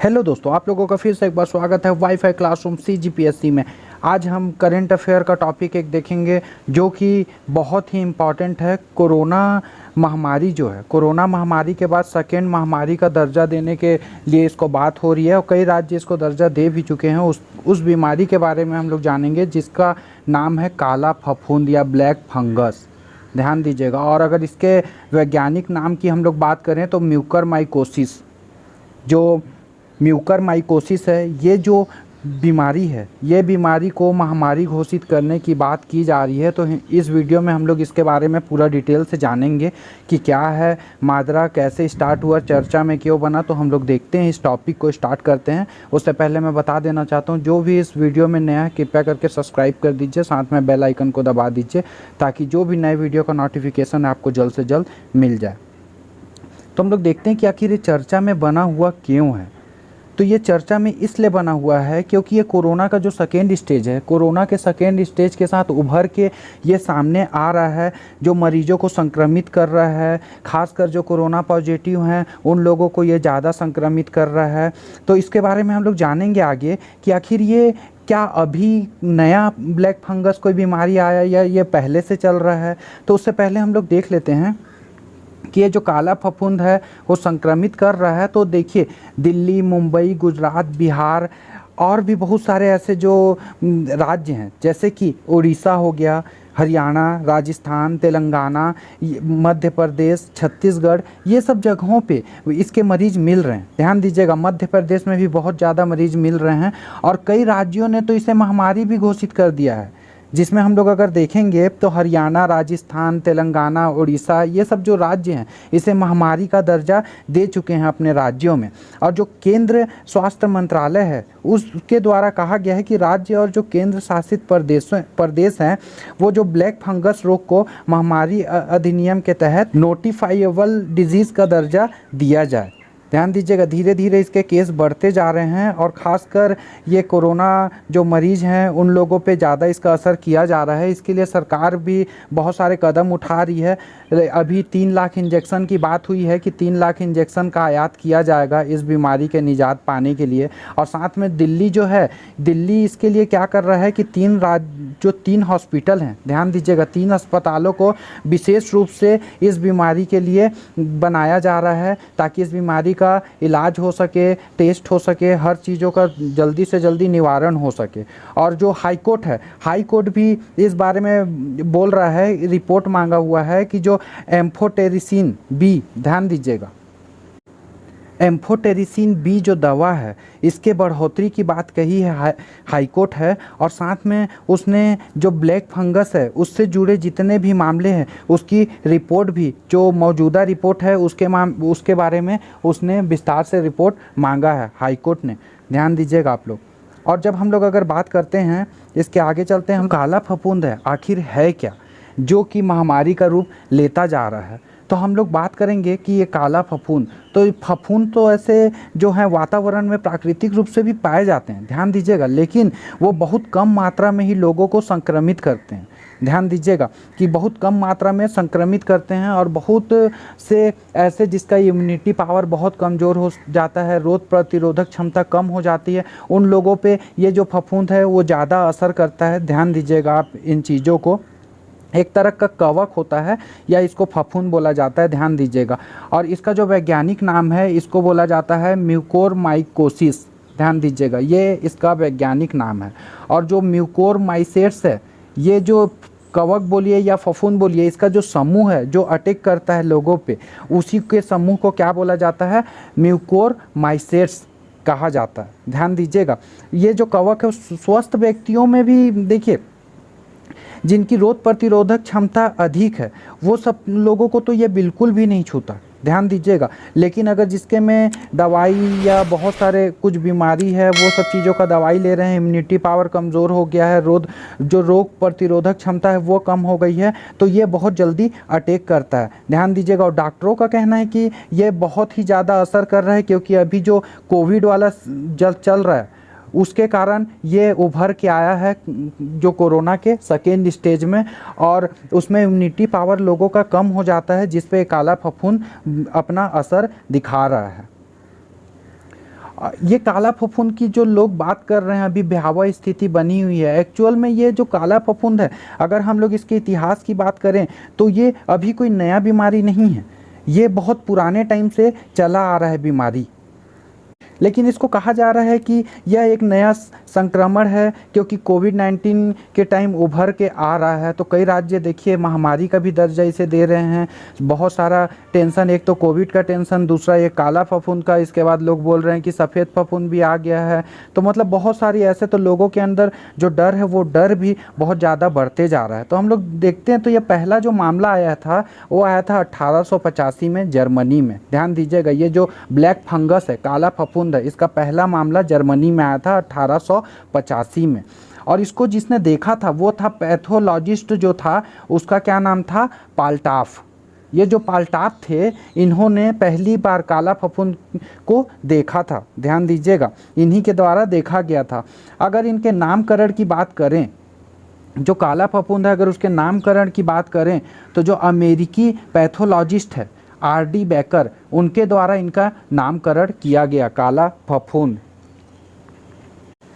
Hello दोस्तों, आप लोगों का फिर से एक बार स्वागत है वाईफाई क्लासरूम CGPSC में। आज हम करंट अफेयर का टॉपिक एक देखेंगे जो कि बहुत ही इम्पॉर्टेंट है। कोरोना महामारी जो है, कोरोना महामारी के बाद सेकेंड महामारी का दर्जा देने के लिए इसको बात हो रही है और कई राज्य इसको दर्जा दे भी चुके हैं। उस बीमारी के बारे में हम लोग जानेंगे जिसका नाम है काला फफूंद या ब्लैक फंगस। ध्यान दीजिएगा। और अगर इसके वैज्ञानिक नाम की हम लोग बात करें तो म्यूकरमाइकोसिस, जो म्यूकरमाइकोसिस है, ये जो बीमारी है, ये बीमारी को महामारी घोषित करने की बात की जा रही है। तो इस वीडियो में हम लोग इसके बारे में पूरा डिटेल से जानेंगे कि क्या है, माजरा कैसे स्टार्ट हुआ, चर्चा में क्यों बना। तो हम लोग देखते हैं, इस टॉपिक को स्टार्ट करते हैं। उससे पहले मैं बता देना चाहता हूँ, जो भी इस वीडियो में नया है कृपया करके सब्सक्राइब कर दीजिए, साथ में बेल आइकन को दबा दीजिए ताकि जो भी नए वीडियो का नोटिफिकेशन आपको जल्द से जल्द मिल जाए। तो हम लोग देखते हैं कि आखिर ये चर्चा में बना हुआ क्यों है। तो ये चर्चा में इसलिए बना हुआ है क्योंकि ये कोरोना का जो सेकेंड स्टेज है, कोरोना के सेकेंड स्टेज के साथ उभर के ये सामने आ रहा है, जो मरीजों को संक्रमित कर रहा है। खासकर जो कोरोना पॉजिटिव हैं उन लोगों को ये ज़्यादा संक्रमित कर रहा है। तो इसके बारे में हम लोग जानेंगे आगे कि आखिर ये क्या अभी नया ब्लैक फंगस कोई बीमारी आया या ये पहले से चल रहा है। तो उससे पहले हम लोग देख लेते हैं कि ये जो काला फफूंद है वो संक्रमित कर रहा है। तो देखिए, दिल्ली, मुंबई, गुजरात, बिहार और भी बहुत सारे ऐसे जो राज्य हैं, जैसे कि उड़ीसा हो गया, हरियाणा, राजस्थान, तेलंगाना, मध्य प्रदेश, छत्तीसगढ़, ये सब जगहों पे इसके मरीज़ मिल रहे हैं। ध्यान दीजिएगा, मध्य प्रदेश में भी बहुत ज़्यादा मरीज़ मिल रहे हैं और कई राज्यों ने तो इसे महामारी भी घोषित कर दिया है, जिसमें हम लोग अगर देखेंगे तो हरियाणा, राजस्थान, तेलंगाना, उड़ीसा, ये सब जो राज्य हैं इसे महामारी का दर्जा दे चुके हैं अपने राज्यों में। और जो केंद्र स्वास्थ्य मंत्रालय है उसके द्वारा कहा गया है कि राज्य और जो केंद्र शासित प्रदेश हैं वो जो ब्लैक फंगस रोग को महामारी अधिनियम के तहत नोटिफाइएबल डिजीज़ का दर्जा दिया जाए। ध्यान दीजिएगा, धीरे धीरे इसके केस बढ़ते जा रहे हैं और ख़ासकर ये कोरोना जो मरीज़ हैं उन लोगों पे ज़्यादा इसका असर किया जा रहा है। इसके लिए सरकार भी बहुत सारे कदम उठा रही है। अभी 3 लाख इंजेक्शन की बात हुई है कि 3 लाख इंजेक्शन का आयात किया जाएगा इस बीमारी के निजात पाने के लिए। और साथ में दिल्ली जो है, दिल्ली इसके लिए क्या कर रहा है कि 3 हॉस्पिटल हैं, ध्यान दीजिएगा, 3 अस्पतालों को विशेष रूप से इस बीमारी के लिए बनाया जा रहा है ताकि इस बीमारी का इलाज हो सके, टेस्ट हो सके, हर चीज़ों का जल्दी से जल्दी निवारण हो सके। और जो हाई कोर्ट है, हाई कोर्ट भी इस बारे में बोल रहा है, रिपोर्ट मांगा हुआ है कि जो एम्फोटेरिसिन बी, ध्यान दीजिएगा, एम्फोटेरिसिन बी जो दवा है इसके बढ़ोतरी की बात कही है हाई कोर्ट है। और साथ में उसने जो ब्लैक फंगस है उससे जुड़े जितने भी मामले हैं उसकी रिपोर्ट भी, जो मौजूदा रिपोर्ट है उसके बारे में उसने विस्तार से रिपोर्ट मांगा है हाई कोर्ट ने। ध्यान दीजिएगा आप लोग। और जब हम लोग अगर बात करते हैं, इसके आगे चलते हैं, हम काला फफूंद है आखिर है क्या जो कि महामारी का रूप लेता जा रहा है। तो हम लोग बात करेंगे कि ये काला फफूंद, तो फफूंद तो ऐसे जो हैं वातावरण में प्राकृतिक रूप से भी पाए जाते हैं, ध्यान दीजिएगा, लेकिन वो बहुत कम मात्रा में ही लोगों को संक्रमित करते हैं। ध्यान दीजिएगा कि बहुत कम मात्रा में संक्रमित करते हैं और बहुत से ऐसे जिसका इम्यूनिटी पावर बहुत कमज़ोर हो जाता है, रोग प्रतिरोधक क्षमता कम हो जाती है, उन लोगों पे ये जो फफूंद है वो ज़्यादा असर करता है। ध्यान दीजिएगा आप इन चीज़ों को। एक तरह का कवक होता है या इसको फफूंद बोला जाता है, ध्यान दीजिएगा। और इसका जो वैज्ञानिक नाम है इसको बोला जाता है म्यूकोरमाइकोसिस। ध्यान दीजिएगा, ये इसका वैज्ञानिक नाम है। और जो म्यूकोरमाइसेट्स है, ये जो कवक बोलिए या फफूंद बोलिए, इसका जो समूह है जो अटैक करता है लोगों पे, उसी के समूह को क्या बोला जाता है, म्यूकोरमाइसेट्स कहा जाता है। ध्यान दीजिएगा, ये जो कवक है स्वस्थ व्यक्तियों में भी देखिए, जिनकी रोग प्रतिरोधक क्षमता अधिक है वो सब लोगों को तो ये बिल्कुल भी नहीं छूता। ध्यान दीजिएगा, लेकिन अगर जिसके में दवाई या बहुत सारे कुछ बीमारी है, वो सब चीज़ों का दवाई ले रहे हैं, इम्यूनिटी पावर कमज़ोर हो गया है, जो रोग प्रतिरोधक क्षमता है वो कम हो गई है, तो ये बहुत जल्दी अटैक करता है। ध्यान दीजिएगा। और डॉक्टरों का कहना है कि ये बहुत ही ज़्यादा असर कर रहा है क्योंकि अभी जो कोविड वाला चल रहा है उसके कारण ये उभर के आया है जो कोरोना के सेकेंड स्टेज में, और उसमें इम्यूनिटी पावर लोगों का कम हो जाता है जिस पे काला फफूंद अपना असर दिखा रहा है। ये काला फफूंद की जो लोग बात कर रहे हैं, अभी भयावह स्थिति बनी हुई है। एक्चुअल में ये जो काला फफूंद है, अगर हम लोग इसके इतिहास की बात करें तो ये अभी कोई नया बीमारी नहीं है, ये बहुत पुराने टाइम से चला आ रहा है बीमारी। लेकिन इसको कहा जा रहा है कि यह एक नया संक्रमण है, क्योंकि कोविड-19 के टाइम उभर के आ रहा है। तो कई राज्य देखिए महामारी का भी दर्जा इसे दे रहे हैं। बहुत सारा टेंशन, एक तो कोविड का टेंशन, दूसरा ये काला फफूंद का, इसके बाद लोग बोल रहे हैं कि सफ़ेद फफूंद भी आ गया है। तो मतलब बहुत सारी ऐसे, तो लोगों के अंदर जो डर है वो डर भी बहुत ज़्यादा बढ़ते जा रहा है। तो हम लोग देखते हैं, तो ये पहला जो मामला आया था वो आया था 1885 में जर्मनी में। ध्यान दीजिएगा, ये जो ब्लैक फंगस है, काला फफूंद है, इसका पहला मामला जर्मनी में आया था 1885 में। और इसको जिसने देखा था वो था पैथोलॉजिस्ट जो था, उसका क्या नाम था, पाल्टाफ। ये जो पाल्टाफ थे, इन्होंने पहली बार काला फफूंद को देखा था। ध्यान दीजिएगा, इन्हीं के द्वारा देखा गया था। अगर इनके नामकरण की बात करें, जो काला फफूंद है, अगर उसके नामकरण की बात करें तो जो अमेरिकी पैथोलॉजिस्ट है आर.डी. बेकर, उनके द्वारा इनका नामकरण किया गया काला फफूंद।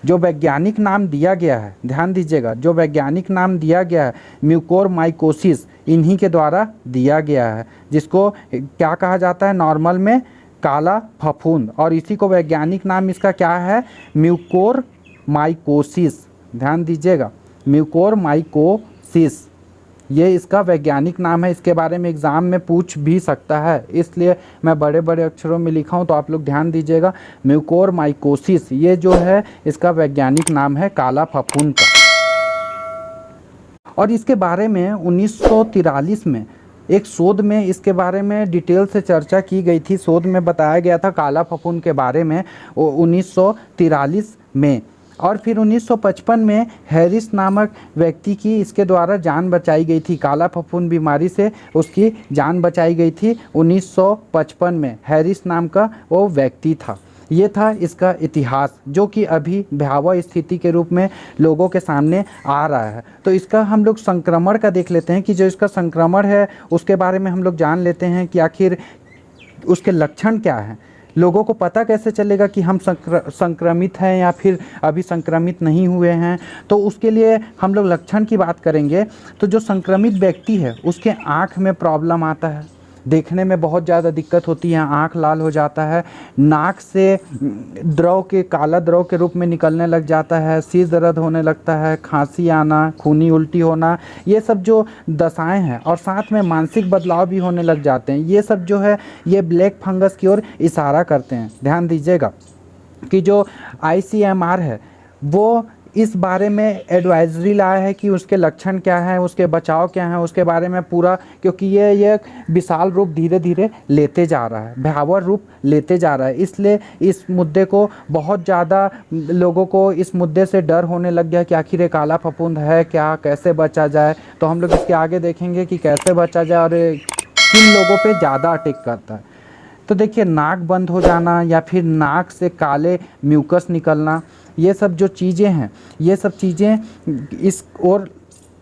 जो वैज्ञानिक नाम दिया गया है, ध्यान दीजिएगा, जो वैज्ञानिक नाम दिया गया है म्यूकोरमाइकोसिस, इन्हीं के द्वारा दिया गया है, जिसको क्या कहा जाता है नॉर्मल में, काला फफूंद। और इसी को वैज्ञानिक नाम इसका क्या है, म्यूकोरमाइकोसिस। ध्यान दीजिएगा, म्यूकोरमाइकोसिस, ये इसका वैज्ञानिक नाम है। इसके बारे में एग्ज़ाम में पूछ भी सकता है, इसलिए मैं बड़े बड़े अक्षरों में लिखा हूँ, तो आप लोग ध्यान दीजिएगा। म्यूकोरमाइकोसिस ये जो है इसका वैज्ञानिक नाम है काला फफूंद का। और इसके बारे में 1943 में एक शोध में इसके बारे में डिटेल से चर्चा की गई थी। शोध में बताया गया था काला फफूंद के बारे में 1943 में। और फिर 1955 में हैरिस नामक व्यक्ति की इसके द्वारा जान बचाई गई थी, काला फफूंद बीमारी से उसकी जान बचाई गई थी 1955 में। हैरिस नाम का वो व्यक्ति था। ये था इसका इतिहास, जो कि अभी भयावह स्थिति के रूप में लोगों के सामने आ रहा है। तो इसका हम लोग संक्रमण का देख लेते हैं कि जो इसका संक्रमण है उसके बारे में हम लोग जान लेते हैं कि आखिर उसके लक्षण क्या हैं। लोगों को पता कैसे चलेगा कि हम संक्रमित हैं या फिर अभी संक्रमित नहीं हुए हैं। तो उसके लिए हम लोग लक्षण की बात करेंगे। तो जो संक्रमित व्यक्ति है उसके आँख में प्रॉब्लम आता है, देखने में बहुत ज़्यादा दिक्कत होती है, आँख लाल हो जाता है, नाक से द्रव के काला द्रव के रूप में निकलने लग जाता है, सिर दर्द होने लगता है, खांसी आना, खूनी उल्टी होना, ये सब जो दशाएं हैं। और साथ में मानसिक बदलाव भी होने लग जाते हैं। ये सब जो है ये ब्लैक फंगस की ओर इशारा करते हैं। ध्यान दीजिएगा कि जो ICMR है वो इस बारे में एडवाइजरी लाया है कि उसके लक्षण क्या हैं, उसके बचाव क्या हैं, उसके बारे में पूरा, क्योंकि ये विशाल रूप धीरे धीरे लेते जा रहा है, भयावह रूप लेते जा रहा है। इसलिए इस मुद्दे को बहुत ज़्यादा लोगों को इस मुद्दे से डर होने लग गया कि आखिर ये काला फफूंद है क्या, कैसे बचा जाए। तो हम लोग इसके आगे देखेंगे कि कैसे बचा जाए और किन लोगों पर ज़्यादा अटैक करता है। तो देखिए, नाक बंद हो जाना या फिर नाक से काले म्यूकस निकलना, ये सब जो चीज़ें हैं, ये सब चीज़ें इस ओर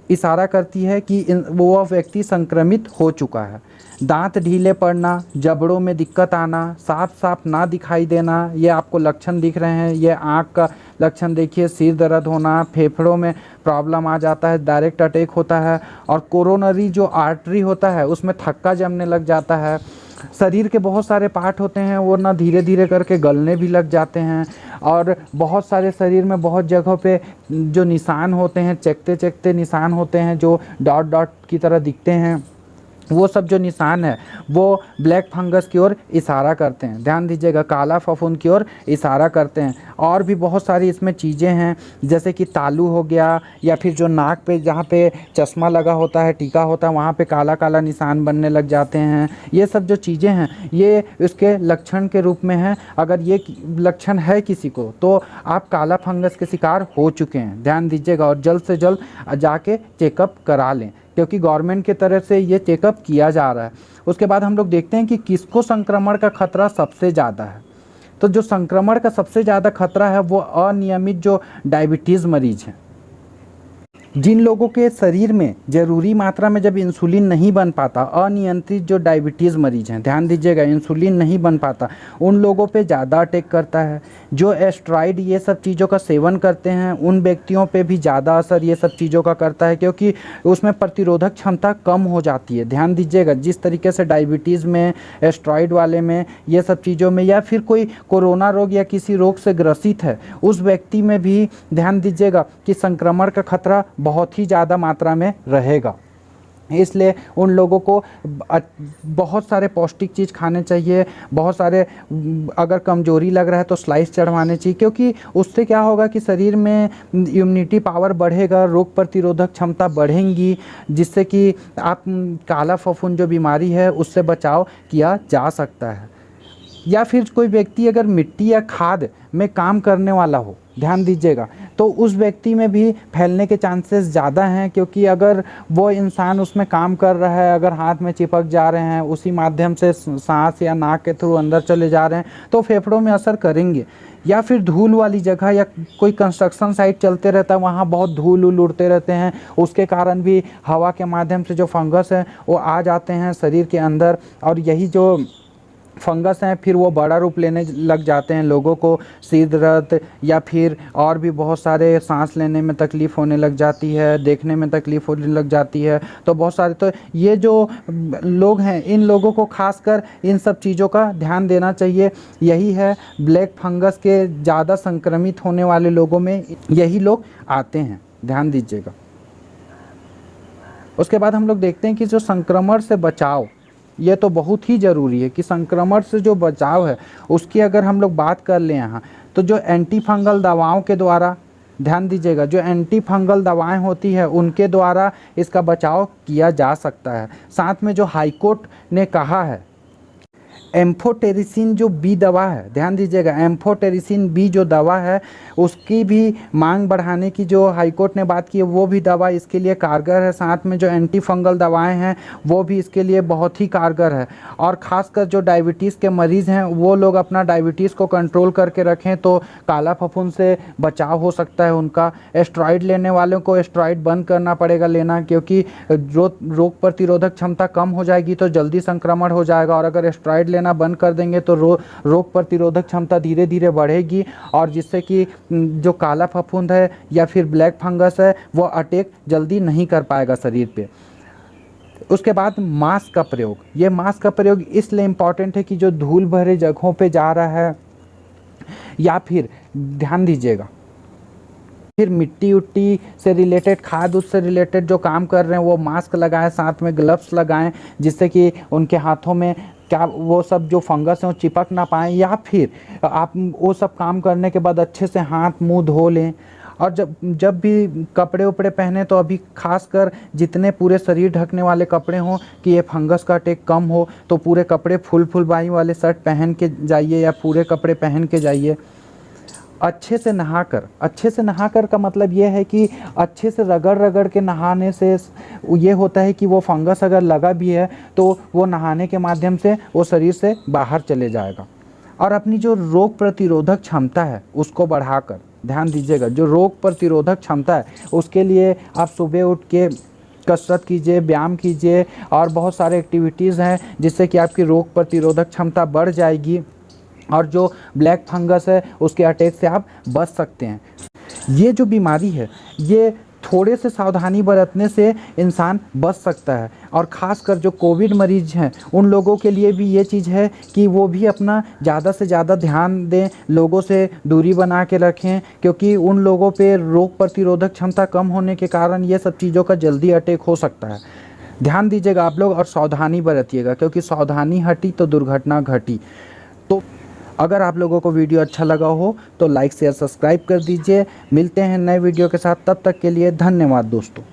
इशारा करती है कि वो व्यक्ति संक्रमित हो चुका है। दांत ढीले पड़ना, जबड़ों में दिक्कत आना, साफ साफ ना दिखाई देना, ये आपको लक्षण दिख रहे हैं। ये आँख का लक्षण देखिए, सिर दर्द होना, फेफड़ों में प्रॉब्लम आ जाता है, डायरेक्ट अटैक होता है। और कोरोनरी जो आर्टरी होता है उसमें थक्का जमने लग जाता है। शरीर के बहुत सारे पार्ट होते हैं वो ना धीरे धीरे करके गलने भी लग जाते हैं। और बहुत सारे शरीर में बहुत जगहों पे जो निशान होते हैं, चकते चकते निशान होते हैं जो डॉट डॉट की तरह दिखते हैं, वो सब जो निशान है वो ब्लैक फंगस की ओर इशारा करते हैं। ध्यान दीजिएगा, काला फफूंद की ओर इशारा करते हैं। और भी बहुत सारी इसमें चीज़ें हैं, जैसे कि तालू हो गया, या फिर जो नाक पे जहाँ पे चश्मा लगा होता है, टीका होता है, वहाँ पे काला काला निशान बनने लग जाते हैं। ये सब जो चीज़ें हैं ये उसके लक्षण के रूप में हैं। अगर ये लक्षण है किसी को तो आप काला फंगस के शिकार हो चुके हैं। ध्यान दीजिएगा, और जल्द से जल्द जाके चेकअप करा लें, क्योंकि गवर्नमेंट की तरफ से ये चेकअप किया जा रहा है। उसके बाद हम लोग देखते हैं कि किसको संक्रमण का खतरा सबसे ज़्यादा है। तो जो संक्रमण का सबसे ज़्यादा खतरा है वो अनियमित जो डायबिटीज़ मरीज हैं, जिन लोगों के शरीर में ज़रूरी मात्रा में जब इंसुलिन नहीं बन पाता, अनियंत्रित जो डायबिटीज़ मरीज हैं, ध्यान दीजिएगा, इंसुलिन नहीं बन पाता, उन लोगों पे ज़्यादा अटैक करता है। जो एस्ट्रॉइड ये सब चीज़ों का सेवन करते हैं उन व्यक्तियों पे भी ज़्यादा असर ये सब चीज़ों का करता है, क्योंकि उसमें प्रतिरोधक क्षमता कम हो जाती है। ध्यान दीजिएगा, जिस तरीके से डायबिटीज़ में, एस्ट्रॉइड वाले में, ये सब चीज़ों में, या फिर कोई कोरोना रोग या किसी रोग से ग्रसित है उस व्यक्ति में भी ध्यान दीजिएगा कि संक्रमण का खतरा बहुत ही ज़्यादा मात्रा में रहेगा। इसलिए उन लोगों को बहुत सारे पौष्टिक चीज़ खाने चाहिए। बहुत सारे, अगर कमजोरी लग रहा है तो स्लाइस चढ़वाने चाहिए, क्योंकि उससे क्या होगा कि शरीर में इम्यूनिटी पावर बढ़ेगा, रोग प्रतिरोधक क्षमता बढ़ेंगी, जिससे कि आप काला फफूंद जो बीमारी है उससे बचाव किया जा सकता है। या फिर कोई व्यक्ति अगर मिट्टी या खाद में काम करने वाला हो, ध्यान दीजिएगा, तो उस व्यक्ति में भी फैलने के चांसेस ज़्यादा हैं, क्योंकि अगर वो इंसान उसमें काम कर रहा है, अगर हाथ में चिपक जा रहे हैं, उसी माध्यम से सांस या नाक के थ्रू अंदर चले जा रहे हैं तो फेफड़ों में असर करेंगे। या फिर धूल वाली जगह या कोई कंस्ट्रक्शन साइट चलते रहता है, वहाँ बहुत धूल उड़ते रहते हैं, उसके कारण भी हवा के माध्यम से जो फंगस है वो आ जाते हैं शरीर के अंदर, और यही जो फंगस हैं फिर वो बड़ा रूप लेने लग जाते हैं। लोगों को सिर दर्द या फिर और भी बहुत सारे, सांस लेने में तकलीफ़ होने लग जाती है, देखने में तकलीफ़ होने लग जाती है। तो बहुत सारे, तो ये जो लोग हैं इन लोगों को खासकर इन सब चीज़ों का ध्यान देना चाहिए। यही है, ब्लैक फंगस के ज़्यादा संक्रमित होने वाले लोगों में यही लोग आते हैं, ध्यान दीजिएगा। उसके बाद हम लोग देखते हैं कि जो संक्रमण से बचाव, ये तो बहुत ही ज़रूरी है कि संक्रमण से जो बचाव है उसकी अगर हम लोग बात कर लें यहाँ, तो जो एंटी फंगल दवाओं के द्वारा, ध्यान दीजिएगा, जो एंटी फंगल दवाएं होती है उनके द्वारा इसका बचाव किया जा सकता है। साथ में जो हाईकोर्ट ने कहा है, एम्फोटेरिसिन जो बी दवा है, ध्यान दीजिएगा, एम्फोटेरिसिन बी जो दवा है उसकी भी मांग बढ़ाने की जो हाईकोर्ट ने बात की है, वो भी दवा इसके लिए कारगर है। साथ में जो एंटी फंगल दवाएं हैं वो भी इसके लिए बहुत ही कारगर है। और ख़ासकर जो डायबिटीज़ के मरीज़ हैं वो लोग अपना डायबिटीज़ को कंट्रोल करके रखें तो काला फफूंद से बचाव हो सकता है उनका। एस्ट्रॉइड लेने वालों को एस्ट्रॉइड बंद करना पड़ेगा लेना, क्योंकि रोग प्रतिरोधक क्षमता कम हो जाएगी तो जल्दी संक्रमण हो जाएगा, और अगर एस्ट्रॉइड लेना बंद कर देंगे तो रोग प्रतिरोधक क्षमता धीरे धीरे बढ़ेगी, और जिससे कि जो काला फफूंद है या फिर ब्लैक फंगस है वो अटैक जल्दी नहीं कर पाएगा शरीर पे। उसके बाद मास्क का प्रयोग, ये मास्क का प्रयोग इसलिए इम्पॉर्टेंट है कि जो धूल भरे जगहों पे जा रहा है, या फिर ध्यान दीजिएगा, फिर मिट्टी उट्टी से रिलेटेड, खाद उससे रिलेटेड जो काम कर रहे हैं वो मास्क लगाएं, साथ में ग्लव्स लगाएं, जिससे कि उनके हाथों में क्या वो सब जो फंगस है वो चिपक ना पाएँ। या फिर आप वो सब काम करने के बाद अच्छे से हाथ मुंह धो लें। और जब भी कपड़े उपड़े पहने तो अभी खासकर जितने पूरे शरीर ढकने वाले कपड़े हों कि ये फंगस का अटैक कम हो, तो पूरे कपड़े फुल बाई वाले शर्ट पहन के जाइए या पूरे कपड़े पहन के जाइए। अच्छे से नहाकर का मतलब ये है कि अच्छे से रगड़ के नहाने से ये होता है कि वो फंगस अगर लगा भी है तो वो नहाने के माध्यम से वो शरीर से बाहर चले जाएगा। और अपनी जो रोग प्रतिरोधक क्षमता है उसको बढ़ाकर, ध्यान दीजिएगा, जो रोग प्रतिरोधक क्षमता है उसके लिए आप सुबह उठ के कसरत कीजिए, व्यायाम कीजिए, और बहुत सारे एक्टिविटीज़ हैं जिससे कि आपकी रोग प्रतिरोधक क्षमता बढ़ जाएगी और जो ब्लैक फंगस है उसके अटैक से आप बच सकते हैं। ये जो बीमारी है ये थोड़े से सावधानी बरतने से इंसान बच सकता है। और ख़ासकर जो कोविड मरीज हैं उन लोगों के लिए भी ये चीज़ है कि वो भी अपना ज़्यादा से ज़्यादा ध्यान दें, लोगों से दूरी बना के रखें, क्योंकि उन लोगों पे रोग प्रतिरोधक क्षमता कम होने के कारण ये सब चीज़ों का जल्दी अटैक हो सकता है। ध्यान दीजिएगा आप लोग और सावधानी बरतिएगा, क्योंकि सावधानी हटी तो दुर्घटना घटी। तो अगर आप लोगों को वीडियो अच्छा लगा हो तो लाइक शेयर सब्सक्राइब कर दीजिए। मिलते हैं नए वीडियो के साथ, तब तक के लिए धन्यवाद दोस्तों।